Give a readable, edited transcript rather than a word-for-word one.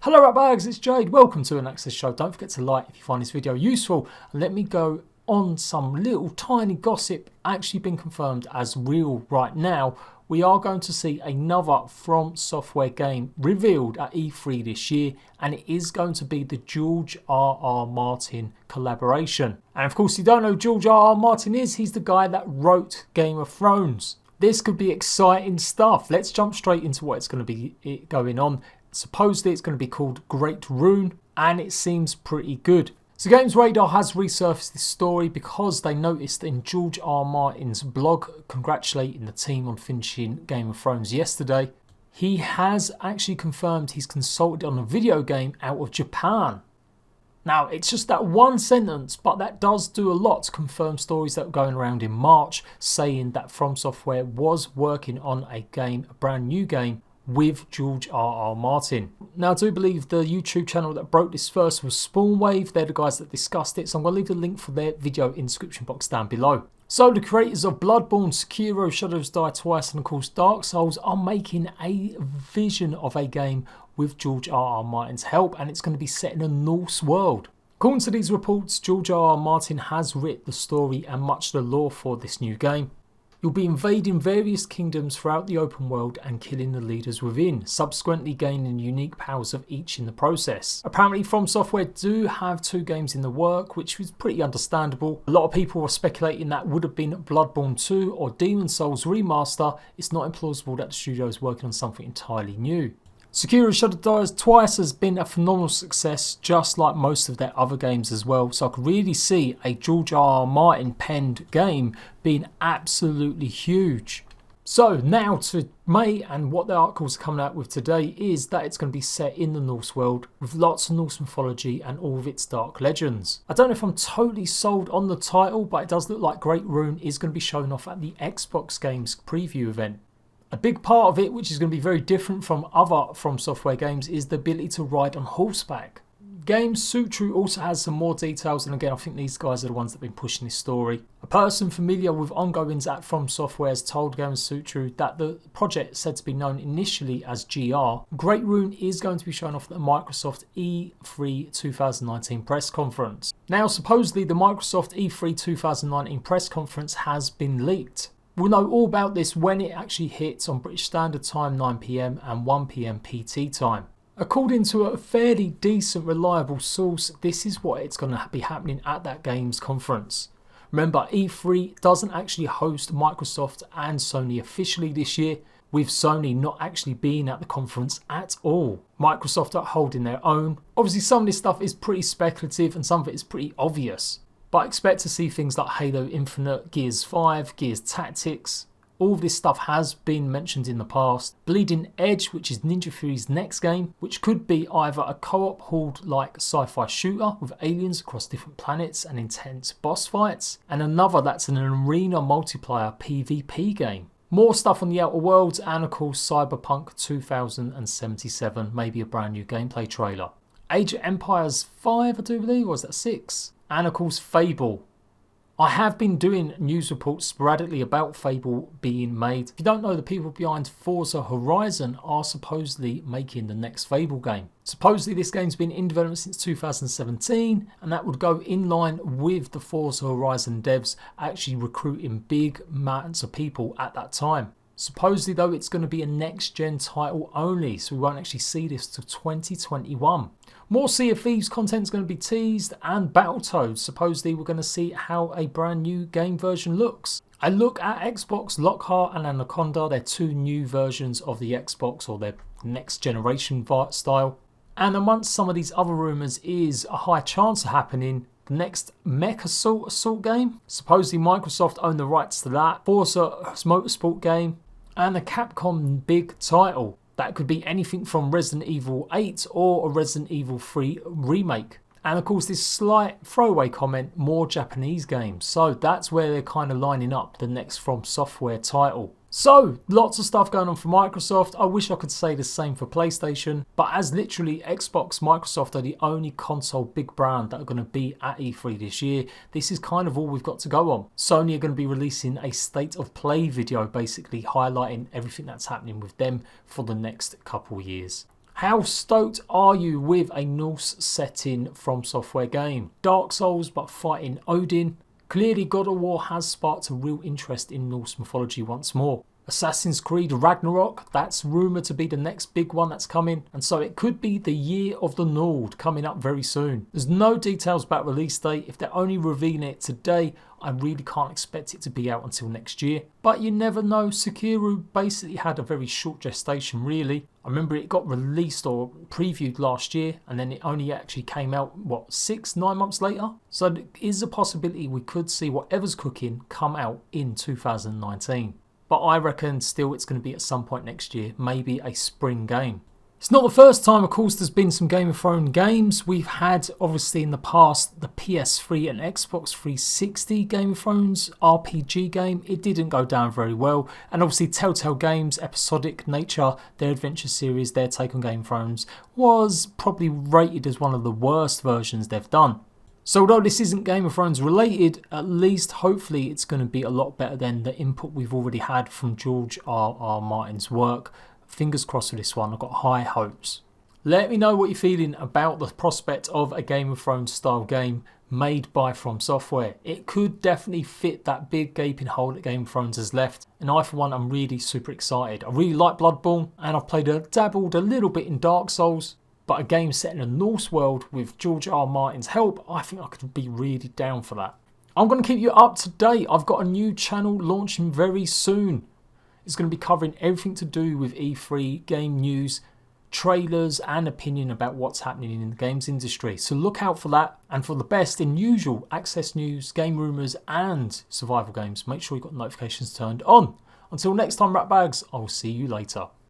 Hello ratbags, it's Jade. Welcome to an Access Show. Don't forget to like if you find this video useful. And let me go on some little tiny gossip actually been confirmed as real right now. We are going to see another From Software game revealed at E3 this year, and it is going to be the George R.R. Martin collaboration. And of course, if you don't know who George R.R. Martin is, he's the guy that wrote Game of Thrones. This could be exciting stuff. Let's jump straight into what it's going to be going on. Supposedly it's going to be called Great Rune, and it seems pretty good. So Games Radar has resurfaced this story because they noticed in George R. Martin's blog congratulating the team on finishing Game of Thrones yesterday, he has actually confirmed he's consulted on a video game out of Japan. Now, it's just that one sentence, but that does do a lot to confirm stories that were going around in March saying that From Software was working on a game, a brand new game, with George R.R. Martin. Now, I do believe the YouTube channel that broke this first was Spawnwave. They're the guys that discussed it, so I'm going to leave the link for their video in the description box down below. So the creators of Bloodborne, Sekiro, Shadows Die Twice, and of course Dark Souls are making a vision of a game with George R.R. Martin's help, and it's going to be set in a Norse world. According to these reports, George R.R. Martin has written the story and much of the lore for this new game. You'll be invading various kingdoms throughout the open world and killing the leaders within, subsequently gaining unique powers of each in the process. Apparently From Software do have 2 games in the work, which is pretty understandable. A lot of people were speculating that would have been Bloodborne 2 or Demon Souls Remaster. It's not implausible that the studio is working on something entirely new. Sekiro Shadows Die Twice has been a phenomenal success, just like most of their other games as well, so I could really see a George R.R. Martin penned game being absolutely huge. So now to May, and what the articles are coming out with today is that it's going to be set in the Norse world with lots of Norse mythology and all of its dark legends. I don't know if I'm totally sold on the title, but it does look like Great Rune is going to be shown off at the Xbox Games preview event. A big part of it, which is going to be very different from other From Software games, is the ability to ride on horseback. Game Sutru also has some more details, and again I think these guys are the ones that have been pushing this story. A person familiar with ongoings at From Software has told Game Sutru that the project, said to be known initially as GR, Great Rune, is going to be shown off at the Microsoft E3 2019 press conference. Now supposedly the Microsoft E3 2019 press conference has been leaked. We'll know all about this when it actually hits on British Standard Time 9 PM and 1 PM PT time. According to a fairly decent reliable source, this is what it's going to be happening at that games conference. Remember, E3 doesn't actually host Microsoft and Sony officially this year, with Sony not actually being at the conference at all. Microsoft are holding their own. Obviously some of this stuff is pretty speculative and some of it is pretty obvious. But I expect to see things like Halo Infinite, Gears 5, Gears Tactics. All of this stuff has been mentioned in the past. Bleeding Edge, which is Ninja Fury's next game, which could be either a co-op horde-like sci-fi shooter with aliens across different planets and intense boss fights, and another that's an arena multiplayer PvP game. More stuff on the Outer Worlds, and of course Cyberpunk 2077, maybe a brand new gameplay trailer. Age of Empires 5, I do believe, or was that 6? And of course Fable. I have been doing news reports sporadically about Fable being made. If you don't know, the people behind Forza Horizon are supposedly making the next Fable game. Supposedly this game's been in development since 2017, and that would go in line with the Forza Horizon devs actually recruiting big amounts of people at that time. Supposedly though, it's going to be a next gen title only, so we won't actually see this till 2021. More Sea of Thieves content is going to be teased, and Battletoads. Supposedly we're going to see how a brand new game version looks. A look at Xbox, Lockhart and Anaconda, they're 2 new versions of the Xbox, or their next generation style. And amongst some of these other rumours is a high chance of happening the next Mech Assault game. Supposedly Microsoft own the rights to that. Forza Motorsport game, and a Capcom big title. That could be anything from Resident Evil 8 or a Resident Evil 3 remake. And of course this slight throwaway comment, more Japanese games. So that's where they're kind of lining up the next From Software title. So lots of stuff going on for Microsoft. I wish I could say the same for PlayStation, but as literally Xbox, Microsoft are the only console big brand that are going to be at E3 this year, this is kind of all we've got to go on. Sony are going to be releasing a state of play video basically highlighting everything that's happening with them for the next couple of years. How stoked are you with a Norse setting From Software game? Dark Souls but fighting Odin? Clearly God of War has sparked a real interest in Norse mythology once more. Assassin's Creed Ragnarok, that's rumoured to be the next big one that's coming, and so it could be the Year of the Nord coming up very soon. There's no details about release date. If they're only revealing it today, I really can't expect it to be out until next year. But you never know, Sekiro basically had a very short gestation really. I remember it got released or previewed last year and then it only actually came out, what, 6-9 months later? So there is a possibility we could see whatever's cooking come out in 2019. But I reckon still it's going to be at some point next year, maybe a spring game. It's not the first time, of course, there's been some Game of Thrones games. We've had, obviously, in the past, the PS3 and Xbox 360 Game of Thrones RPG game. It didn't go down very well. And obviously, Telltale Games' episodic nature, their adventure series, their take on Game of Thrones, was probably rated as one of the worst versions they've done. So although this isn't Game of Thrones related, at least hopefully it's going to be a lot better than the input we've already had from George R.R. Martin's work. Fingers crossed for this one, I've got high hopes. Let me know what you're feeling about the prospect of a Game of Thrones style game made by From Software. It could definitely fit that big gaping hole that Game of Thrones has left, and I for one am really super excited. I really like Bloodborne and I've dabbled a little bit in Dark Souls. But a game set in a Norse world with George R. Martin's help, I think I could be really down for that. I'm going to keep you up to date. I've got a new channel launching very soon. It's going to be covering everything to do with E3, game news, trailers and opinion about what's happening in the games industry. So look out for that, and for the best in usual access news, game rumours and survival games, make sure you've got notifications turned on. Until next time, Ratbags, I'll see you later.